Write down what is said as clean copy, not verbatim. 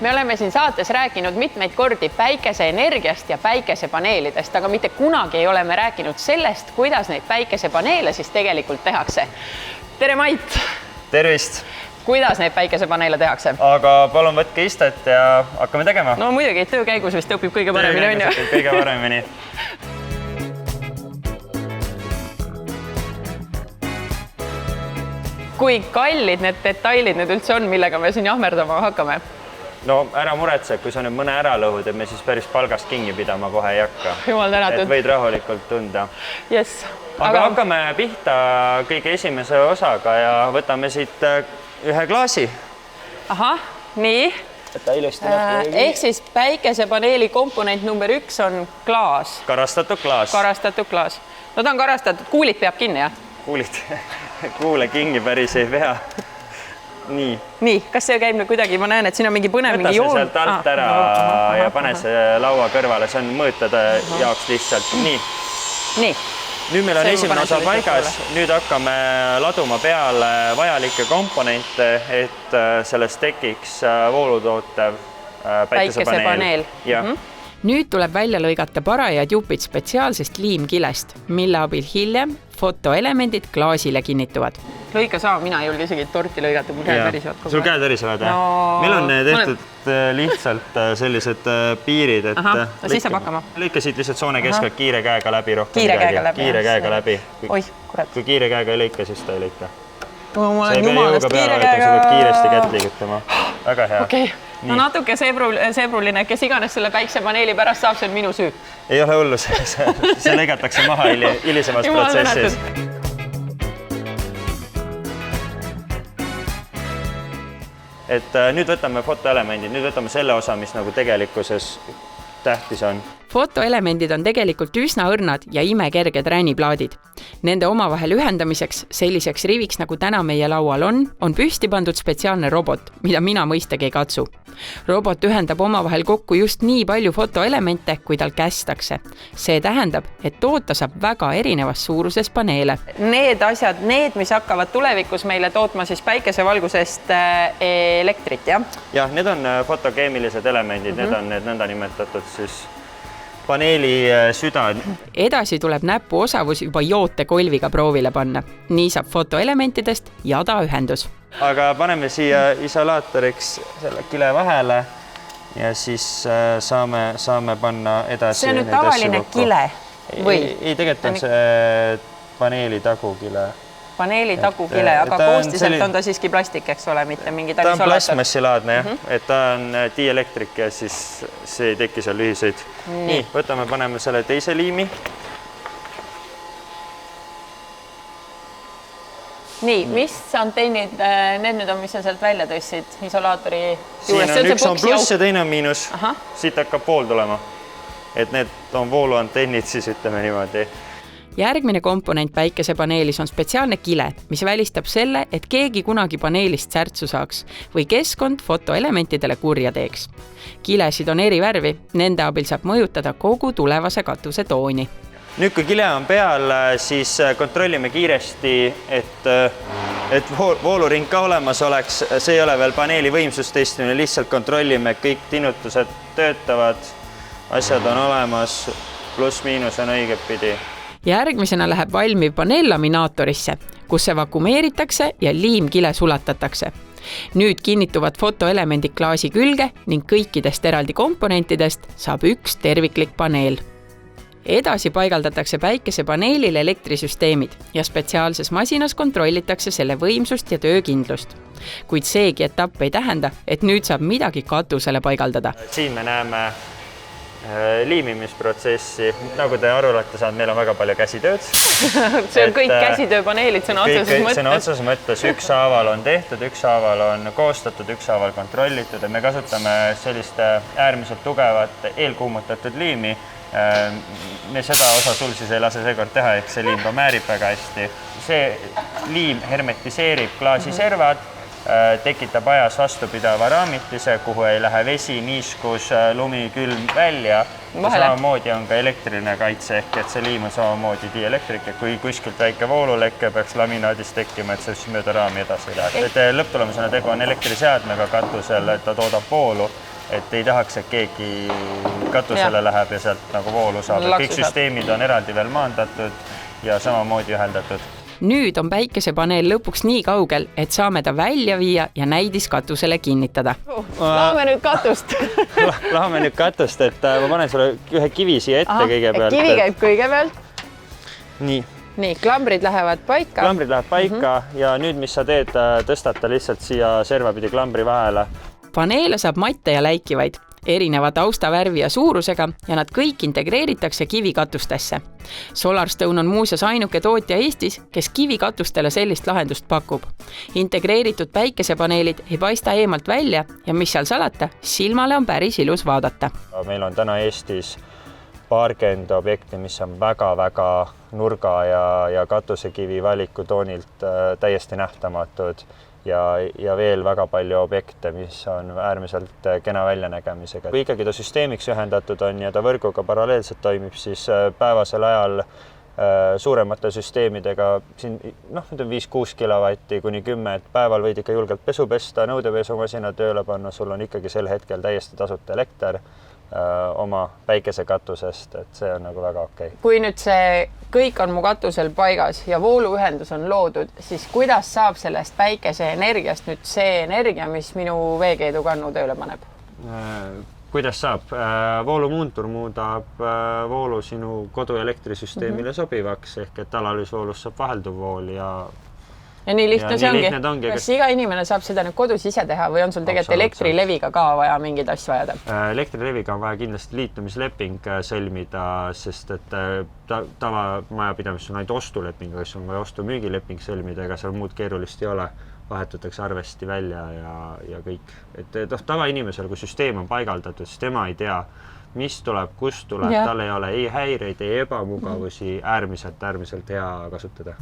Me oleme siin saates rääkinud mitmeid kordi päikeseenergiast ja päikesepaneelidest, aga mitte kunagi ei ole me rääkinud sellest, kuidas neid päikesepaneele siis tegelikult tehakse. Tere, Mait! Tervist! Kuidas neid päikesepaneele tehakse? Aga palun võtke istet ja hakkame tegema. No muidugi, töö käigus vist õpib kõige paremini, on ju? Kõige paremini. Kui kallid need detailid nüüd üldse on, millega me siin jahmerdama hakkame? No ära muretse, kui sa nüüd mõne ära lõhud, et me siis päris palgast kingi pidama kohe ei hakka. Jumal tänatud. Et võid rahulikult tunda. Yes. Aga hakkame pihta kõige esimese osaga ja võtame siit ühe klaasi. Ahah, nii. Ehk siis päikesepaneeli komponent number 1 on klaas. Karastatud klaas. Karastatud klaas. No ta on karastatud, kuulid peab kinni, jah? Kuulid. Kuule kingi päris ei pea. Nii, kas see käib nüüd kuidagi? Ma näen, et siin on mingi põnev mingi joon. Võta see sealt alt ära ja pane see laua kõrvale. See on mõõtada jaoks lihtsalt. Nii. Nüüd meil on esimene osa paigas. Nüüd hakkame laduma peale vajalikke komponente, et sellest tekiks voolutootev päikesepaneel. Nüüd tuleb välja lõigata parajad jupid spetsiaalsest liimkilest, mille abil hiljem fotoelemendid klaasile kinnituvad. Lõika saa, mina ei julge isegi torti lõigata, mul käed värisevad kogu aeg. Sul käed värisevad, jah? Meil on tehtud lihtsalt sellised piirid, et siis saab hakkama. Lõika siit lihtsalt soone keskelt kiire käega läbi rohkem. Kiire käega läbi. Oih, kurat. Kui kiire käega ei lõika, siis ta ei lõika. Ma olen jumalast kiire käega. Sa pead kiiresti kätt liigutama. Väga hea. Okei. No natuke seebruline, kes iganes selle päiksepaneeli pärast saab, see on minu süü. Ei ole hullu, see lõigatakse maha hilisemas protsessis. Et nüüd võtame fotoelemendid, nüüd võtame selle osa, mis nagu tegelikkuses tähtis on. Fotoelemendid on tegelikult üsna õrnad ja imekerged rääniplaadid. Nende omavahel ühendamiseks, selliseks riviks nagu täna meie laual on püsti pandud spetsiaalne robot, mida mina mõistagi ei katsu. Robot ühendab omavahel kokku just nii palju fotoelemente, kui tal kästakse. See tähendab, et toota saab väga erinevas suuruses paneele. Need asjad, mis hakkavad tulevikus meile tootma siis päikesevalgusest elektrit, jah? Jah, need on fotokeemilised elemendid, need on need nõnda nimetatud siis paneeli süda. Edasi tuleb näpu osavus juba jootekolviga proovile panna. Nii saab fotoelementidest jadaühendus. Aga paneme siia isolaatoriks selle kile vahele ja siis saame panna edasi. See on nüüd tavaline kile? Ei, tegelikult on see paneeli tagukile. Paneeli tagukile, aga koostiselt on ta siiski plastik, eks ole, mitte mingi ta on plasmassilaadne, jah. Et ta on dielektrik ja siis see ei teki seal lühiseid. Nii, võtame, paneme selle teise liimi. Nii, mis antennid, need nüüd on, mis sa sealt välja tõssid isolaatori juures? Siin on üks on pluss ja teine on miinus. Siit hakkab pool tulema. Et need on vooluantennid, siis ütleme niimoodi. Järgmine komponent päikesepaneelis on spetsiaalne kile, mis välistab selle, et keegi kunagi paneelist särtsu saaks või keskkond fotoelementidele kurja teeks. Kilesid on eri värvi, nende abil saab mõjutada kogu tulevase katuse tooni. Nüüd, kui kile on peal, siis kontrollime kiiresti, et vooluring ka olemas oleks. See ei ole veel paneeli võimsustestimine, lihtsalt kontrollime, kõik tinnutused töötavad, asjad on olemas, pluss-miinus on õigetpidi. Järgmisena läheb valmiv paneel laminaatorisse, kus see vakumeeritakse ja liimkile sulatatakse. Nüüd kinnituvad fotoelemendid klaasi külge ning kõikidest eraldi komponentidest saab üks terviklik paneel. Edasi paigaldatakse päikesepaneelile elektrisüsteemid ja spetsiaalses masinas kontrollitakse selle võimsust ja töökindlust. Kuid seegi etapp ei tähenda, et nüüd saab midagi katusele paigaldada. Siin me näeme liimimisprotsessi. Nagu te aru olete saanud, meil on väga palju käsitööd. See on kõik käsitööpaneelid, sõna otseses mõttes. Sõna otseses mõttes ükshaaval on tehtud, ükshaaval on koostatud, ükshaaval kontrollitud ja me kasutame sellist äärmiselt tugevat eelkuumutatud liimi. Me seda osa sul siis ei lase seekord teha, ehk see liim ka määrib väga hästi. See liim hermetiseerib klaasiservad tekitab ajas vastupidava raamitise, kuhu ei lähe vesi, niiskus, lumi, külm välja. Ja samamoodi on ka elektriline kaitse ehk et see liim on samamoodi dielektrik, et kui kuskilt väike voolulekke peaks laminaadis tekkima, et see siis mööda raami edasi ei lähe. Et lõpptulemusena tegu on elektriseadmega katusel, et ta toodab voolu, et ei tahaks, et keegi katusele läheb ja sealt nagu voolu saab. Kõik süsteemid on eraldi veel maandatud ja samamoodi ühendatud. Nüüd on päikesepaneel lõpuks nii kaugel, et saame ta välja viia ja näidis katusele kinnitada. Lahme nüüd katust. Lahme nüüd katust, et ma panen sulle ühe kivi siia ette kõigepealt. Kivi käib kõigepealt. Nii, klambrid lähevad paika. Klambrid lähevad paika ja nüüd, mis sa teed, tõstad ta lihtsalt siia servapidi klambri vahele. Paneele saab matte ja läikivaid, erineva taustavärvi ja suurusega ja nad kõik integreeritakse kivikatustesse. SolarStone on muuseas ainuke tootja Eestis, kes kivikatustele sellist lahendust pakub. Integreeritud päikesepaneelid ei paista eemalt välja ja mis seal salata, silmale on päris ilus vaadata. Meil on täna Eestis paarkümmend objekti, mis on väga-väga nurga ja katusekivi valikutoonilt täiesti nähtamatud. Ja veel väga palju objekte, mis on äärmiselt kena väljanägemisega. Kui ikkagi ta süsteemiks ühendatud on ja ta võrguga paralleelselt toimib, siis päevasel ajal suuremate süsteemidega, siin nüüd on 5-6 kilovatti kuni 10, et päeval võid ikka julgelt pesu pesta, nõudepesumasina tööle panna, sul on ikkagi sel hetkel täiesti tasuta elekter oma päikesekatusest, et see on nagu väga okei. Kui nüüd see kõik on mu katusel paigas ja vooluühendus on loodud, siis kuidas saab sellest päikeseenergiast nüüd see energia, mis minu veekeedukannu tööle paneb? Kuidas saab? Voolumuuntur muudab voolu sinu koduelektrisüsteemile sobivaks, ehk et alalüsvoolust saab vahelduv vool ja nii lihtne see ongi. Kas iga inimene saab seda nüüd kodus ise teha või on sul tegelikult elektrileviga ka vaja mingeid asju ajada? Elektrileviga on vaja kindlasti liitumisleping sõlmida, sest et tavamajapidamises on ainult ostuleping, kes on vaja ostu-müügileping sõlmida, ega seal muud keerulist ei ole. Vahetatakse arvesti välja ja kõik. Et tavainimesel, kui süsteem on paigaldatud, siis tema ei tea, mis tuleb, kust tuleb, tal ei ole ei häireid, ei ebamugavusi, äärmiselt hea kasutada.